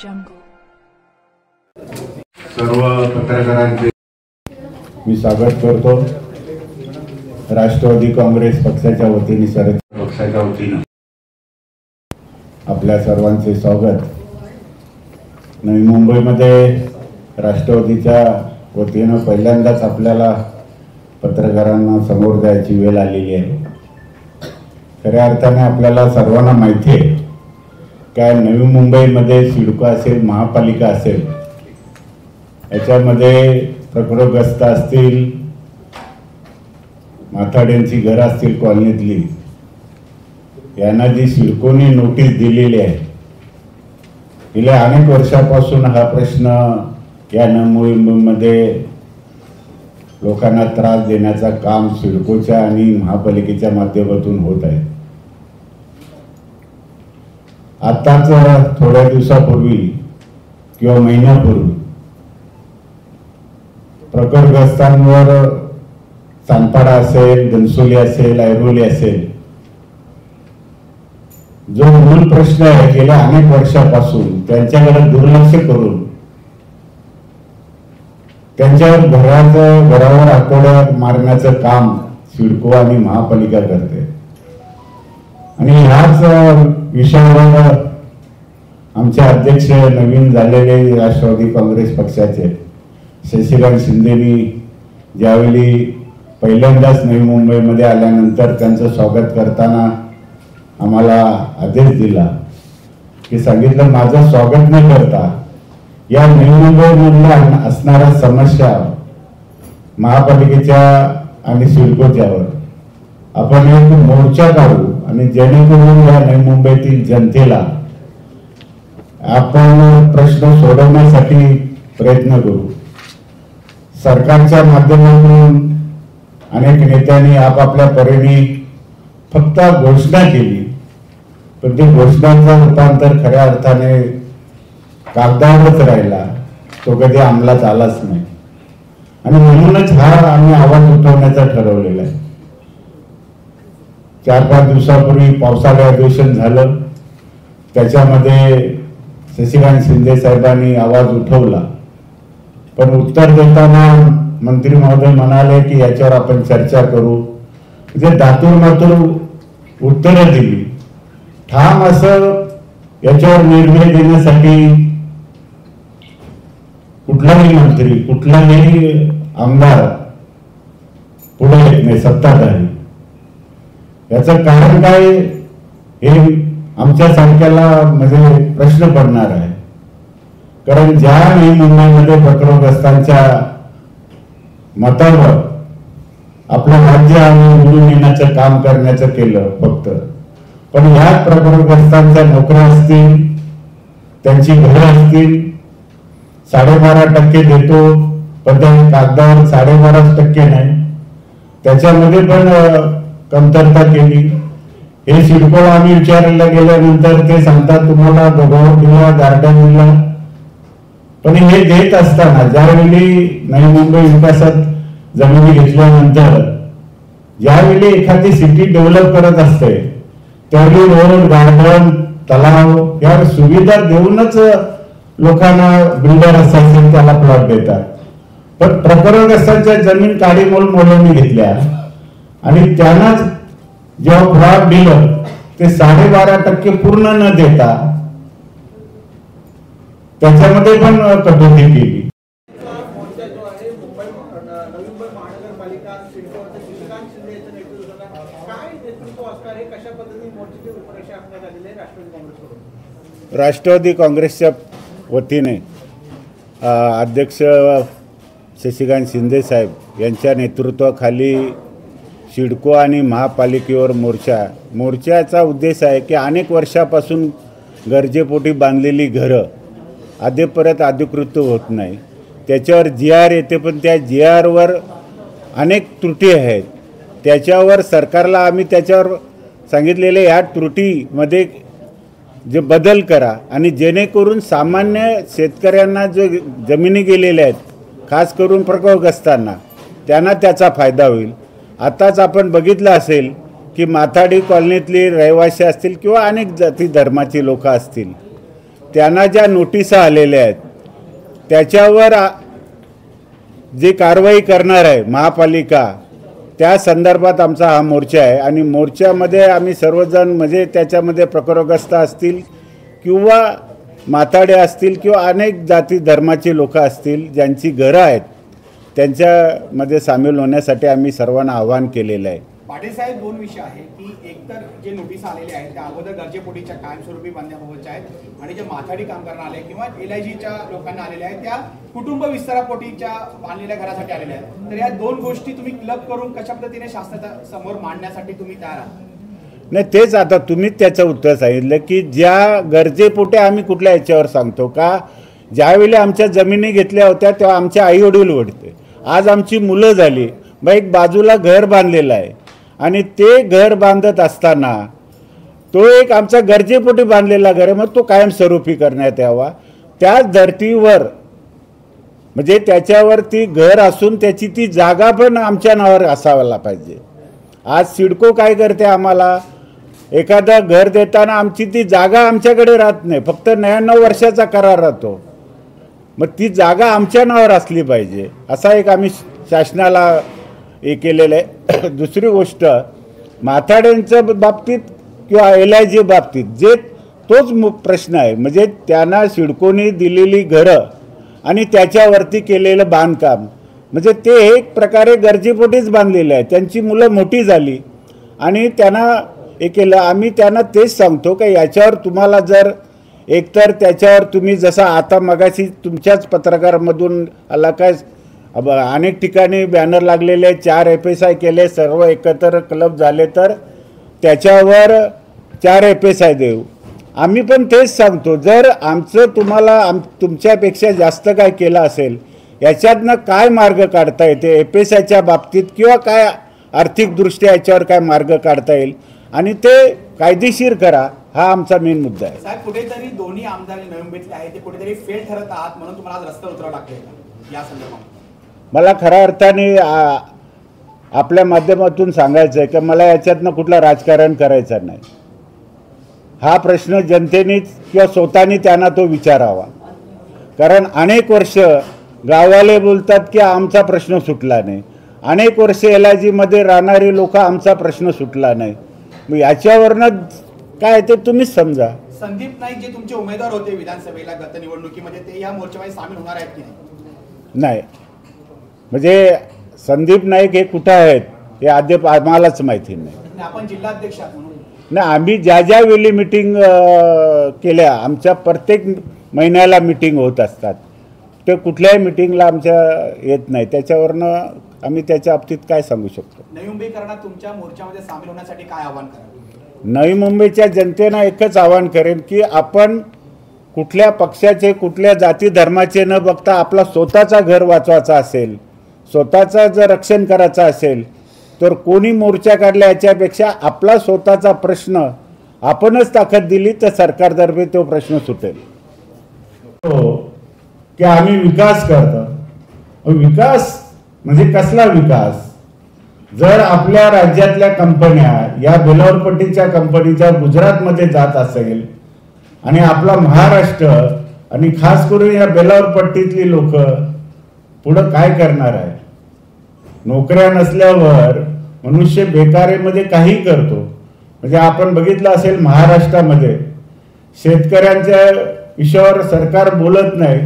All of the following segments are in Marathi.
सर्व पत्रकारांचे मी स्वागत करतो। राष्ट्रवादी काँग्रेस पक्षाच्या वतीने शरद पक्षाच्या वतीने आपल्या सर्वांचे स्वागत। नवी मुंबईमध्ये राष्ट्रवादीच्या वतीने पहिल्यांदाच आपल्याला पत्रकारांना समोर जायची वेळ आलेली आहे। खऱ्या अर्थाने आपल्याला सर्वांना माहिती आहे काय नवी मुंबईमध्ये सिडको असेल, महापालिका असेल, याच्यामध्ये प्रकरणग्रस्त असतील, माथाड्यांची घरं असतील कॉलनीतली, यांना जी सिडकोने नोटीस दिलेली आहे, गेल्या अनेक वर्षापासून हा प्रश्न या नवी मुंबईमध्ये लोकांना त्रास देण्याचा काम सिडकोच्या आणि महापालिकेच्या माध्यमातून होत आहे। आताच थोड्या दिवसापूर्वी किंवा महिन्यापूर्वी प्रकरणग्रस्तांवर सानपाडा असेल, घनसोली असेल, ऐरोली असेल, जो मूल प्रश्न आहे गेल्या अनेक वर्षापासून त्यांच्याकडे दुर्लक्ष करून त्यांच्यावर घरावर आठवड्या मारण्याचं काम सिडको आणि महापालिका करते। आणि ह्याच विषयावर आमचे अध्यक्ष नवीन झालेले राष्ट्रवादी काँग्रेस पक्षाचे शशिकांत शिंदेनी ज्यावेळी पहिल्यांदाच नवी मुंबईमध्ये आल्यानंतर त्यांचं स्वागत करताना आम्हाला आदेश दिला की सांगितलं माझं स्वागत न करता या नवी मुंबईमधल्या असणाऱ्या समस्या महापालिकेच्या आणि सिडकोच्यावर आपण एक मोर्चा काढू आणि जेणेकरून या नवी मुंबईतील जनतेला आपण प्रश्न सोडवण्यासाठी प्रयत्न करू। सरकारच्या माध्यमातून अनेक नेत्यांनी आपापल्या परीने फक्त घोषणा केली, पण ते घोषणांचं रूपांतर खऱ्या अर्थाने कागदावरच राहिला, तो कधी अंमलात आलाच नाही। आणि म्हणूनच हा आम्ही आवाज उठवण्याचा ठरवलेला आहे। 4-5 दिवसापूर्वी पावसाळी अधिवेशन झालं, त्याच्यामध्ये शशिकांत शिंदे साहेबांनी आवाज उठवला, पण उत्तर देताना मंत्री महोदय म्हणाले की याच्यावर आपण चर्चा करू। म्हणजे दातूर मातूर उत्तरं दिली। ठाम असं याच्यावर निर्णय देण्यासाठी कुठलाही मंत्री, कुठलाही आमदार पुढे येत नाही, सत्ताधारी। याचं कारण काय हे आमच्या सारख्याला म्हणजे प्रश्न पडणार आहे। कारण ज्या नवी मुंबईमध्ये प्रकरणग्रस्तांच्या मतावर आपलं राज्य आणि निवडून येण्याचं काम करण्याचं केलं फक्त, पण ह्या प्रकरणग्रस्तांच्या नोकऱ्या असतील, त्यांची घरं असतील, 12.5% देतो, पण त्या कागदावर 12.5% नाही, त्याच्यामध्ये पण कमतरता केली। हे सिडकोला आम्ही विचारायला गेल्यानंतर ते सांगतात तुम्हाला गोगावर दिला, गार्डन दिला, पण हे देत असताना ज्यावेळी नवी मुंबई विकासात जमिनी घेतल्यानंतर ज्यावेळी एखादी सिटी डेव्हलप करत असते त्यावेळी रोड, गार्डन, तलाव या सुविधा देऊनच लोकांना बिल्डर असायचे त्याला प्लॉट देतात। पण प्रकरणग्रस्तांच्या जमीन काडीमोल मोलाने घेतल्या आणि त्यांना जेव्हा प्लॉट दिलं ते 12.5% पूर्ण न देता त्याच्यामध्ये पण कटोती केली। राष्ट्रवादी काँग्रेसच्या वतीने अध्यक्ष शशिकांत शिंदे साहेब यांच्या नेतृत्वाखाली सिडको आणि महापालिकेवर मोर्चाचा उद्देश आहे की अनेक वर्षापासून गरजेपोटी बांधलेली घरं अद्यापर्यंत अधिकृत होत नाही, त्याच्यावर GR येते, पण त्या GRवर अनेक त्रुटी आहेत। त्याच्यावर सरकारला आम्ही त्याच्यावर सांगितलेले या त्रुटीमध्ये जे बदल करा आणि जेणेकरून सामान्य शेतकऱ्यांना जो जमिनी गेलेल्या आहेत, खास करून प्रकरणग्रस्तांना, त्यांना त्याचा फायदा होईल। आताच आपण बघितलं असेल की माथाडी कॉलनीतली रहिवासी असतील किंवा अनेक जाती धर्माची लोक असतील, त्यांना ज्या नोटिसा आलेल्या आहेत त्याच्यावर जी कारवाई करणार आहे महापालिका, त्या संदर्भात आमचा हा मोर्चा आहे। आणि मोर्चामध्ये आम्ही सर्वजण म्हणजे त्याच्यामध्ये प्रकरग्रस्त असतील किंवा माताडे असतील किंवा अनेक जाती धर्माचे लोक असतील ज्यांची घरं आहेत त्यांच्यामध्ये सामील होण्यासाठी आम्ही सर्वांना आवाहन केलेलं आहे। पाटील साहेब, दोन विषय आहे की एकतर जे नोटीस आलेले आहेत त्या अगोदर गरजेपोटीच्या कायमस्वरूपी बांधण्याबाबतच्या आहेत आणि जे माथाडी कामगारांना आले किंवा LIGच्या लोकांना आलेल्या आहेत त्या कुटुंब विस्तारापोटीच्या बांधलेल्या घरासाठी आलेल्या आहेत। तर या दोन गोष्टी तुम्ही क्लब करून कशा पद्धतीने शासनाच्या समोर मांडण्यासाठी तुम्ही तयार आहात? नाही, तेच आता तुम्हीच त्याचं उत्तर सांगितलं की ज्या गरजेपोटे आम्ही कुठल्या याच्यावर सांगतो का, ज्यावेळी आमच्या जमिनी घेतल्या होत्या तेव्हा आमचे आईवडील होते, आज आमची मुलं झाली, मग एक बाजूला घर बांधलेलं आहे आणि ते घर बांधत असताना तो एक आमचा गरजेपोटी बांधलेला घर आहे, मग तो कायमस्वरूपी करण्यात यावा। त्याच धर्तीवर म्हणजे त्याच्यावरती घर असून त्याची ती जागा पण आमच्या नावावर असायला पाहिजे। आज सिडको काय करते, आम्हाला एखादं घर देताना आमची ती जागा आमच्याकडे राहत नाही, फक्त 99 वर्षाचा करार राहतो, मग ती जागा आमच्या नावावर असली पाहिजे असा एक आम्ही शासनाला हे केलेलं आहे। दुसरी गोष्ट, माथाड्यांच्या बाबतीत किंवा LIG बाबतीत जे तोच प्रश्न आहे, म्हणजे त्यांना सिडकोनी दिलेली घरं आणि त्याच्यावरती केलेलं बांधकाम म्हणजे ते एक प्रकारे गरजेपोटीच बांधलेलं आहे। त्यांची मुलं मोठी झाली आणि त्यांना हे केलं। आम्ही त्यांना तेच सांगतो की याच्यावर तुम्हाला जर एकतर त्याच्यावर तुम्ही जसा आता मगाशी तुमच्याच पत्रकारामधून आला काय, अनेक ठिकाणी बॅनर लागलेले, 4 FSI केले, सर्व एकत्र क्लब झाले तर त्याच्यावर 4 FSI देऊ। आम्ही पण तेच सांगतो, जर आमचं तुम्हाला तुमच्यापेक्षा जास्त काय केलं असेल याच्यातनं काय मार्ग काढता येते FSIच्या बाबतीत किंवा काय आर्थिकदृष्ट्या याच्यावर काय मार्ग काढता येईल आणि ते कायदेशीर करा, हा आमचा मेन मुद्दा आहे। साहेब, कुठेतरी दोन्ही आमदार नवी मुंबईतले आहेत ते कुठेतरी फेल ठरत आहात म्हणून तुम्हाला आज रस्त्यावर उतरावं लागतंय या संदर्भात? मला खऱ्या अर्थाने आपल्या माध्यमातून सांगायचं आहे की मला याच्यातनं कुठलं राजकारण करायचं नाही। हा प्रश्न जनतेनेच किंवा स्वतःनी त्यांना तो विचारावा, कारण अनेक वर्ष गाववाले बोलतात की आमचा प्रश्न सुटला नाही, अनेक वर्ष LIGमध्ये राहणारे लोक आमचा प्रश्न सुटला नाही, मग याच्यावरनं काय ते तुम्हीच समजा। संदीप नाईक जे तुमचे उमेदवार होते विधानसभेला गत निवडणुकीमध्ये, ते या मोर्चामध्ये सामील होणार आहेत की नाही? म्हणजे संदीप नाईक हे कुठं आहेत हे अद्याप आम्हालाच माहिती नाही। आपण जिल्हाध्यक्ष आहात म्हणून नाही, आम्ही ज्या वेळी मिटिंग केल्या, आमच्या प्रत्येक महिन्याला मिटिंग होत असतात, ते कुठल्याही मिटिंगला आमच्या येत नाही, त्याच्यावरनं आम्ही त्याच्या बाबतीत काय सांगू शकतो। नवी मुंबईकरांना तुमच्या मोर्चामध्ये सामील होण्यासाठी काय आवाहन कराल? नवी मुंबईच्या जनतेनं एकच आवाहन करेन की आपण कुठल्या पक्षाचे कुठल्या जाती धर्माचे न बघता आपला स्वतःचा घर वाचवायचा असेल, स्वतःचा जर रक्षण करायचं असेल तर कोणी मोर्चा काढला याच्यापेक्षा आपला स्वतःचा प्रश्न आपणच ताकद दिली तर सरकारतर्फे तो प्रश्न सुटेल। की आम्ही विकास करतो, विकास म्हणजे कसला विकास? जर आपल्या राज्यातल्या कंपन्या या बेलावरपट्टीच्या कंपनीच्या गुजरातमध्ये जात असेल आणि आपला महाराष्ट्र आणि खास करून या बेलावरपट्टीतली लोक पुढं काय करणार आहे? नोकऱ्या नसल्यावर मनुष्य बेकारीमध्ये काही करतो। म्हणजे आपण बघितलं असेल महाराष्ट्रामध्ये शेतकऱ्यांच्या विषयावर सरकार बोलत नाही,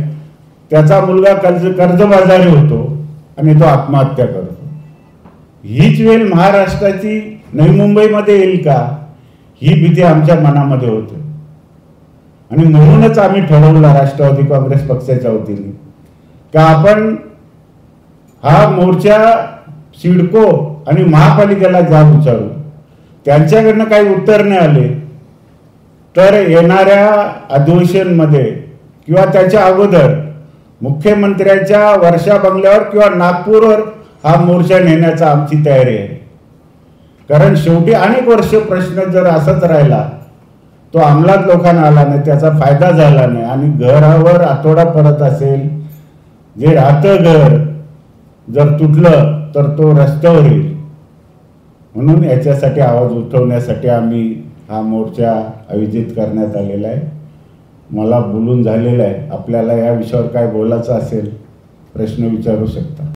त्याचा मुलगा कर्जबाजारी होतो आणि तो आत्महत्या करतो। हीच वेळ महाराष्ट्राची नवी मुंबईमध्ये येईल का, ही भीती आमच्या मनामध्ये होती आणि म्हणूनच आम्ही ठरवलं राष्ट्रवादी काँग्रेस पक्षाच्या वतीने का आपण हा मोर्चा सिडको आणि महापालिकेला जाब विचारू। त्यांच्याकडनं काही उत्तर नाही आले तर येणाऱ्या अधिवेशनमध्ये किंवा त्याच्या अगोदर मुख्यमंत्र्यांच्या वर्षा बंगल्यावर किंवा नागपूरवर हा मोर्चा नेण्याचा आमची तयारी आहे। कारण शेवटी अनेक वर्ष प्रश्न जर असाच राहिला तो अंमलात लोकांना आला नाही, त्याचा फायदा झाला नाही आणि घरावर आतोडा पडत असेल, जे राहतं घर जर तुटलं तर तो रस्त्यावर येईल। म्हणून याच्यासाठी आवाज उठवण्यासाठी आम्ही हा मोर्चा आयोजित करण्यात आलेला आहे मला बोलून झालेलं आहे. आपल्याला या विषयावर काय बोलायचं असेल प्रश्न विचारू शकता.